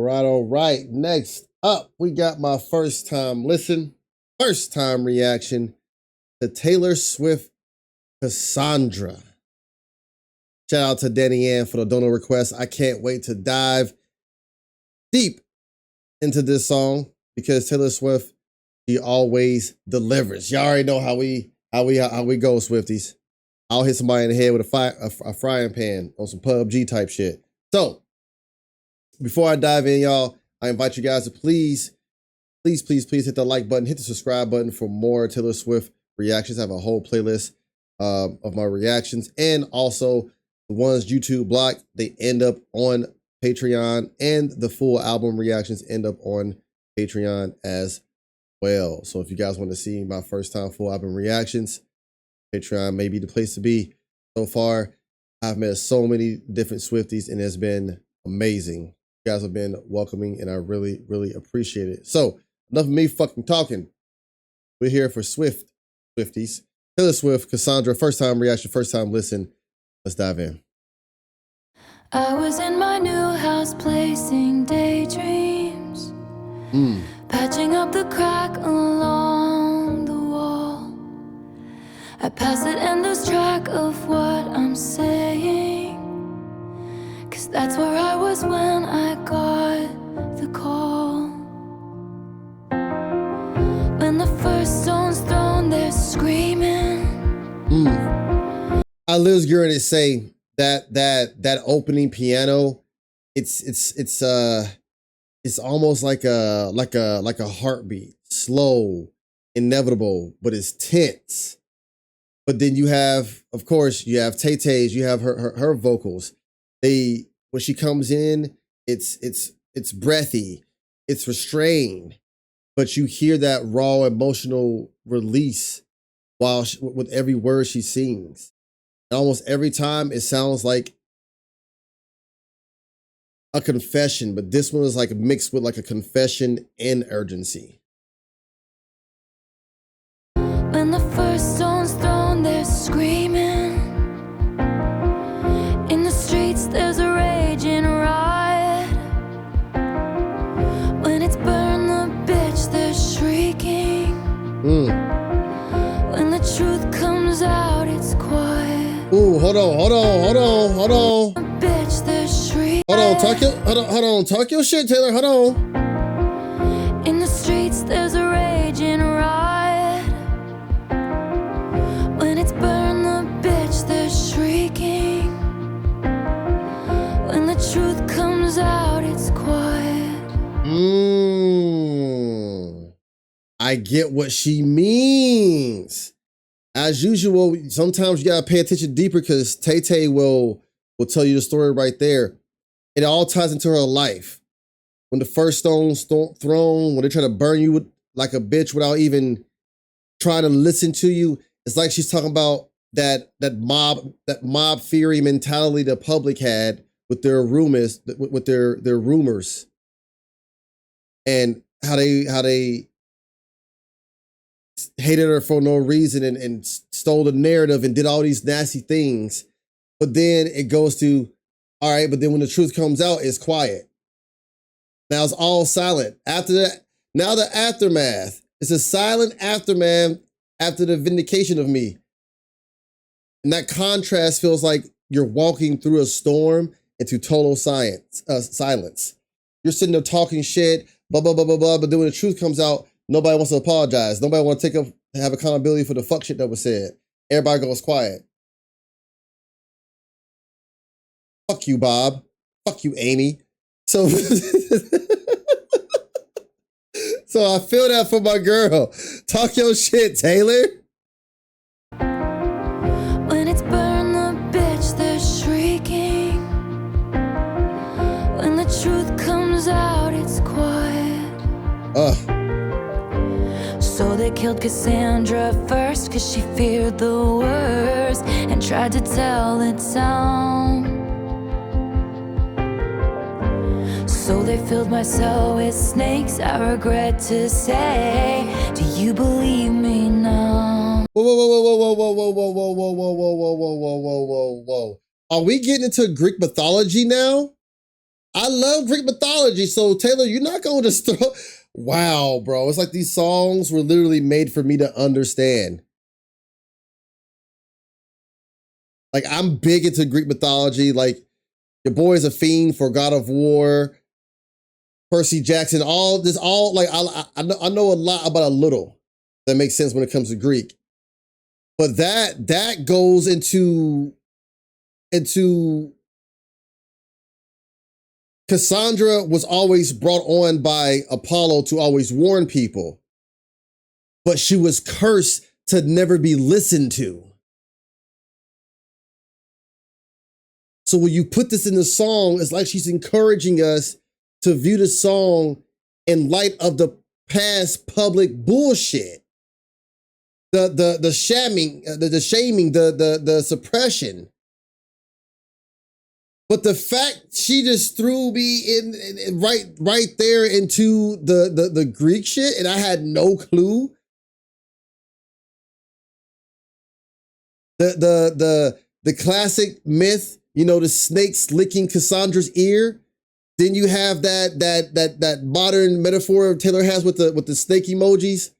all right. Next up, we got my first time reaction to Taylor Swift, Cassandra. Shout out to Danny Ann for the donor request. I can't wait to dive deep into this song because Taylor Swift, she always delivers. Y'all already know how we go, Swifties. I'll hit somebody in the head with a frying pan on some PUBG type shit. So, before I dive in, y'all, I invite you guys to please hit the like button, hit the subscribe button for more Taylor Swift reactions. I have a whole playlist of my reactions, and also the ones YouTube blocked, they end up on Patreon, and the full album reactions end up on Patreon as well. So if you guys want to see my first time full album reactions, Patreon may be the place to be. So far, I've met so many different Swifties, and it's been amazing. You guys have been welcoming, and I really, really appreciate it. So, enough of me fucking talking. We're here for Swifties. Taylor Swift, Cassandra, first time reaction, first time listen. Let's dive in. I was in my new house placing daydreams, patching up the crack along the wall. I pass it and lose track of what I'm saying, 'cause that's where I was when I got the call. When the first stone's thrown, they're screaming. I was going to say that opening piano, it's almost like a heartbeat, slow, inevitable, but it's tense. But then you have, of course, you have Tay-Tay's, you have her vocals. When she comes in, it's breathy, it's restrained, but you hear that raw emotional release with every word she sings. And almost every time it sounds like a confession, but this one is like mixed with like a confession and urgency. When the first stone's thrown, they're screaming. In the streets, there's a raging riot. When it's burn the bitch, they're shrieking. When the truth comes out, it's quiet. Ooh, hold on. Bitch, they're shrieking. Hold on, talk your shit, Taylor, hold on. In the streets, there's a raging riot. When it's burn the bitch, they're shrieking. When the truth comes out, it's quiet. I get what she means. As usual, sometimes you gotta pay attention deeper because Tay-Tay will tell you the story right there. It all ties into her life. When the first stone's thrown, when they try to burn you like a bitch without even trying to listen to you, it's like she's talking about that mob theory mentality the public had with their rumors, with their rumors, and how they hated her for no reason and stole the narrative and did all these nasty things. But then it goes to, all right, but then when the truth comes out, it's quiet. Now it's all silent. After that, now the aftermath. It's a silent aftermath after the vindication of me. And that contrast feels like you're walking through a storm into total silence. You're sitting there talking shit, blah, blah, blah, blah, blah, but then when the truth comes out, nobody wants to apologize. Nobody wants to have accountability for the fuck shit that was said. Everybody goes quiet. Fuck you, Bob. Fuck you, Amy. So, so I feel that for my girl. Talk your shit, Taylor. When it's burn the bitch, they're shrieking. When the truth comes out, it's quiet. So they killed Cassandra first, 'cause she feared the worst and tried to tell the town. So they filled my cell with snakes, I regret to say. Do you believe me now? Whoa. Are we getting into Greek mythology now? I love Greek mythology. So Taylor, you're not going to just throw. Wow, bro. It's like these songs were literally made for me to understand. Like, I'm big into Greek mythology. Like, your boy is a fiend for God of War, Percy Jackson, all like, I know a lot about a little that makes sense when it comes to Greek. But that goes into Cassandra was always brought on by Apollo to always warn people, but she was cursed to never be listened to. So when you put this in the song, it's like she's encouraging us to view the song in light of the past public bullshit. The shaming, the suppression. But the fact she just threw me in right there into the Greek shit, and I had no clue. The classic myth, you know, the snakes licking Cassandra's ear. Then you have that modern metaphor Taylor has with the snake emojis.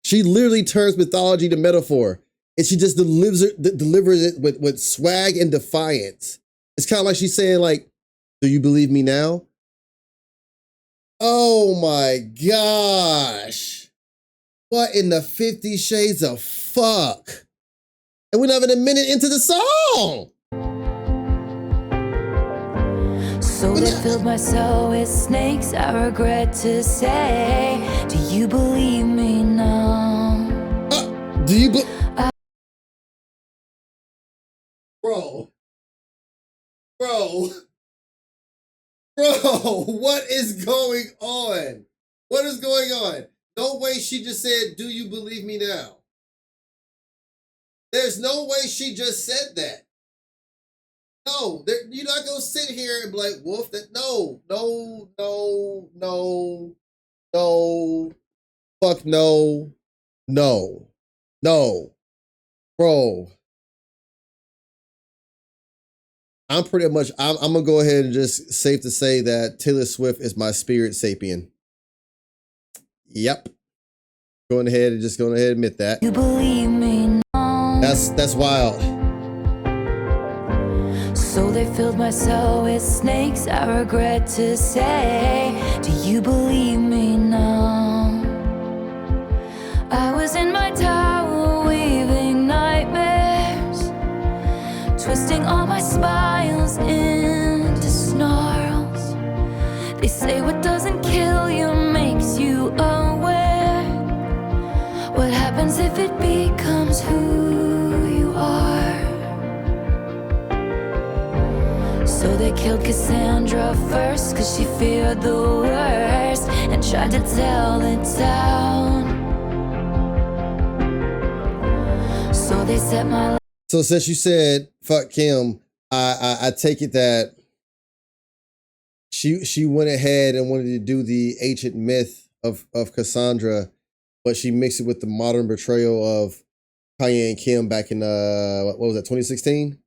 She literally turns mythology to metaphor, and she just delivers it with swag and defiance. It's kind of like she's saying, like, do you believe me now? Oh my gosh. What in the 50 Shades of Fuck? And we're not even a minute into the song. So they filled my soul with snakes, I regret to say. Do you believe me now? Do you Bro, what is going on? What is going on? No way she just said, do you believe me now? There's no way she just said that. No, you're not gonna sit here and be like, Wolf, that no, fuck no, bro. I'm pretty much, I'm gonna go ahead and just safe to say that Taylor Swift is my spirit sapien. Yep. Going ahead and admit that. You believe me now? That's wild. So they filled my soul with snakes, I regret to say. Do you believe me now? I was in my tower weaving nightmares, twisting all my smiles into snarls. They say what doesn't kill you makes you aware. What happens if it becomes who you are? So they killed Cassandra first, cause she feared the worst, and tried to tell the town. So they set my... So since you said fuck Kim, I take it that she went ahead and wanted to do the ancient myth of Cassandra, but she mixed it with the modern portrayal of Kanye and Kim back in what was that, 2016?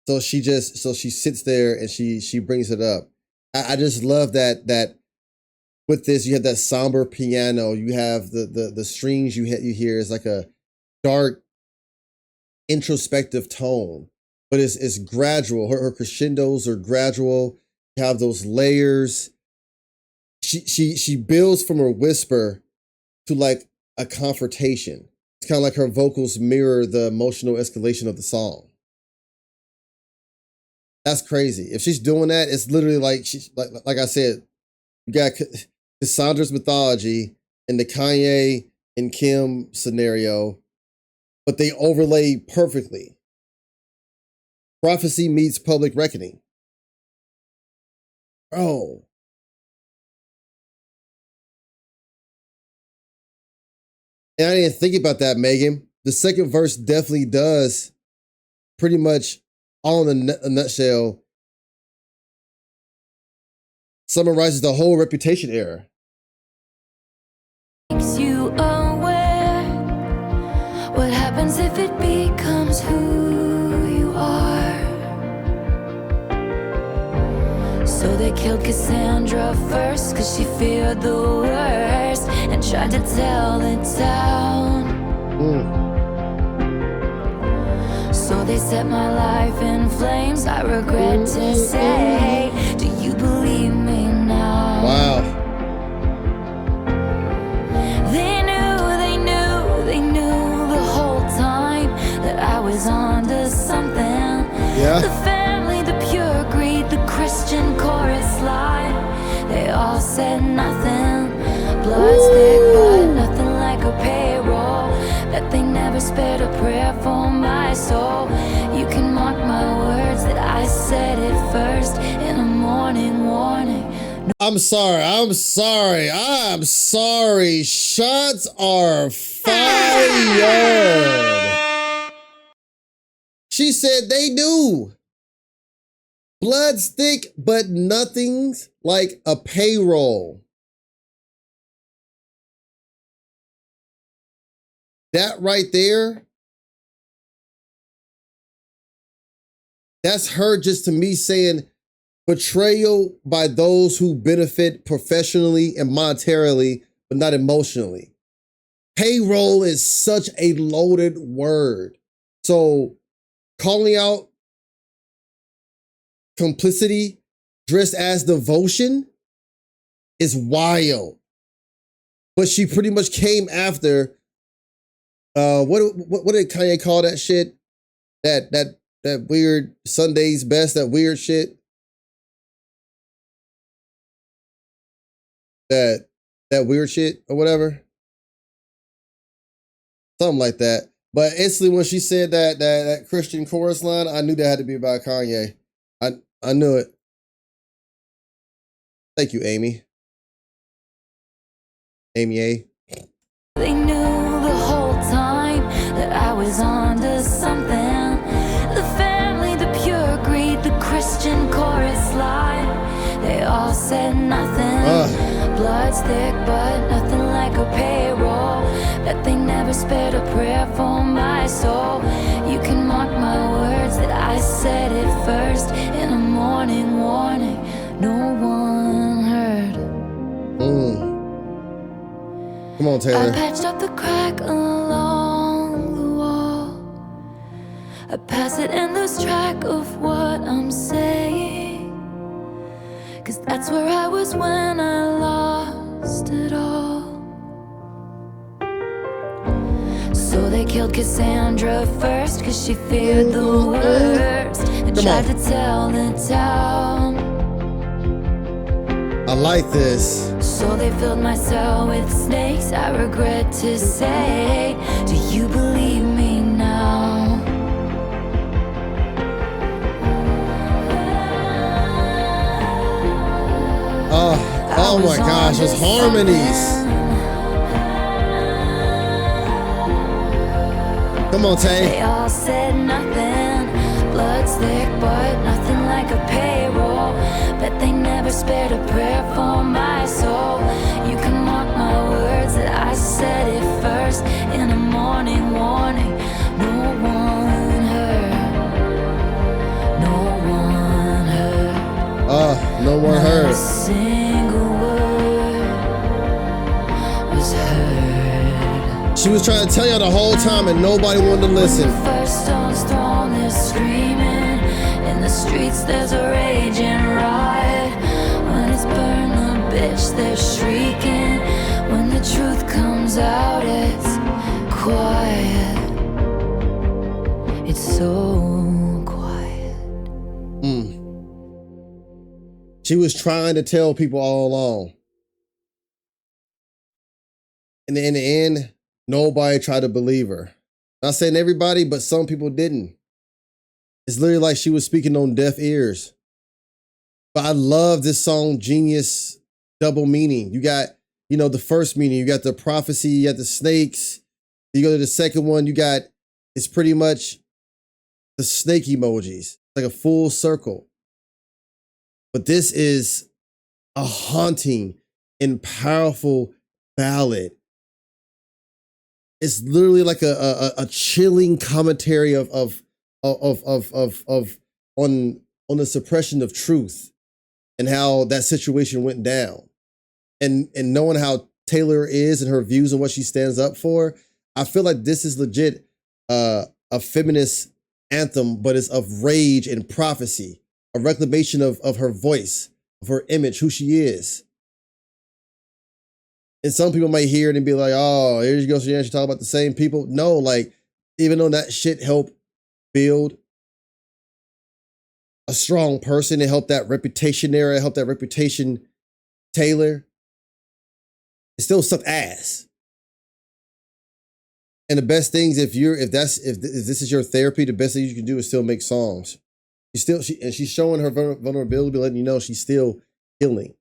So she sits there and she brings it up. I just love that with this, you have that somber piano, you have the strings you hear is like a dark introspective tone, but it's gradual. Her crescendos are gradual. You have those layers. She builds from a whisper to like a confrontation. It's kind of like her vocals mirror the emotional escalation of the song. That's crazy. If she's doing that, it's literally like like I said, you got Cassandra's mythology and the Kanye and Kim scenario, but they overlay perfectly. Prophecy meets public reckoning. Bro. And I didn't think about that, Megan. The second verse definitely does pretty much, all in a nutshell, summarizes the whole Reputation era. Makes you aware. What happens if it becomes who killed Cassandra first, cause she feared the worst and tried to tell the town. So they set my life in flames. I regret to say, do you believe me now? Wow. They knew the whole time that I was onto something. Yeah. The family, the pure greed, the Christian chorus line, they all said nothing. Blood's thick, but nothing like a payroll. That they never spared a prayer for my soul. You can mark my words that I said it first in a morning warning. I'm sorry. Shots are fired. She said they do. Blood's thick, but nothing's like a payroll. That right there, that's her just to me saying betrayal by those who benefit professionally and monetarily, but not emotionally. Payroll is such a loaded word. So calling out complicity dressed as devotion is wild. But she pretty much came after, what did Kanye call that shit? That weird Sunday's Best, that weird shit. That weird shit or whatever. Something like that. But instantly when she said that Christian chorus line, I knew that had to be about Kanye. I knew it. Thank you, Amy. Amy A. They knew the whole time that I was onto something. The family, the pure greed, the Christian chorus line, they all said nothing. Blood's thick, but nothing like a payroll. That they never spared a prayer for my soul. You can mark my words that I said it first in a morning warning. No one heard. Come on, Taylor. I patched up the crack along the wall. I pass it and lose track of what I'm saying, 'cause that's where I was when I lost it all. So they killed Cassandra first, 'cause she feared the worst and tried to tell the town. I like this. So they filled my cell with snakes. I regret to say, do you believe me now? Oh my gosh, those harmonies. Come on, Tay. They all said nothing. Blood's thick, but nothing like a payroll. Bet they never spared a prayer for my soul. You can mark my words that I said it first in a morning warning. No one heard. No one heard. No one heard. Not a single word was heard. She was trying to tell you the whole time and nobody wanted to listen. When the first stone's thrown, they're screaming. In the streets there's a raging riot. When it's burn the bitch, they're shrieking. When the truth comes out, it's quiet. It's so quiet. She was trying to tell people all along. And in the end, nobody tried to believe her. Not saying everybody, but some people didn't. It's literally like she was speaking on deaf ears. But I love this song, Genius, double meaning. You got, the first meaning, you got the prophecy, you got the snakes. You go to the second one, it's pretty much the snake emojis, like a full circle. But this is a haunting and powerful ballad. It's literally like a chilling commentary on the suppression of truth. and how that situation went down. And knowing how Taylor is and her views and what she stands up for, I feel like this is legit a feminist anthem, but it's of rage and prophecy, a reclamation of her voice, of her image, who she is. And some people might hear it and be like, oh, here you go, she talking about the same people. No, like, even though that shit helped build a strong person, it helped that reputation there, it helped that reputation Taylor, it still sucked ass. And the best things, if this is your therapy, the best thing you can do is still make songs. She's showing her vulnerability, letting you know she's still healing.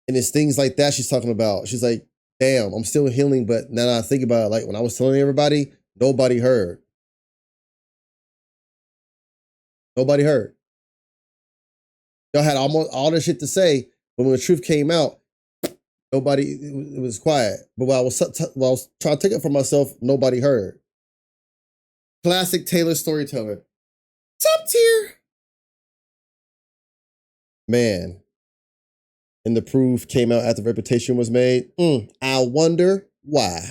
And it's things like that she's talking about. She's like, damn, I'm still healing, but now that I think about it, like when I was telling everybody, nobody heard. Nobody heard. Y'all had almost all this shit to say, but when the truth came out, nobody, it was quiet. But while I was trying to take it for myself, nobody heard. Classic Taylor storyteller. Top tier. Man. And the proof came out after Reputation was made. I wonder why.